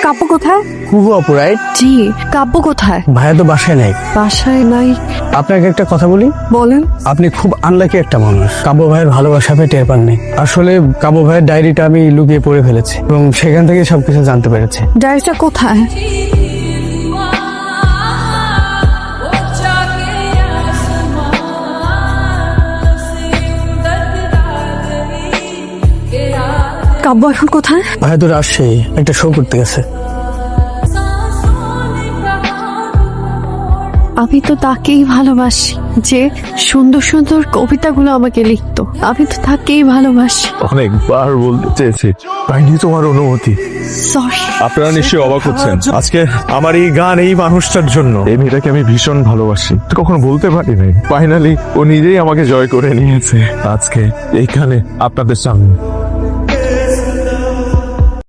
কাব্য কোথায়? খুব আপু রাইট? জি, কাব্য কোথায়? ভাইয়া তো বাসায় নাই। বাসায় নাই? আপনাকে একটা কথা বলি, বলেন। আপনি খুব আনলাকি একটা মানুষ। কাব্য ভাইয়ের ভালোবাসা আপনি টের পাননি। আসলে কাব্য ভাইয়ের ডায়েরিটা আমি লুকিয়ে পড়ে ফেলেছি এবং সেখান থেকে সবকিছু জানতে পেরেছি। ডায়েরিটা কোথায়? কাব্য এখন কোথায়? ভাইয়া তো রাজশাহী একটা শো করতে গেছে। আমি তো তাকেই ভালোবাসি, যে সুন্দর সুন্দর কবিতাগুলো আমাকে লিখতো। আমি তো তাকেই ভালোবাসি। অনেকবার বলতে চেয়েছি, পাইনি তোমার অনুমতি। সরি। আপনারা নিশ্চয়ই অবাক হচ্ছেন আজকে আমার এই গান এই মানুষটার জন্য। এই মেয়েটাকে আমি ভীষণ ভালোবাসি, কখনো বলতে পারি নাই। ফাইনালি ও নিজেই আমাকে জয় করে নিয়েছে আজকে এইখানে আপনাদের সামনে।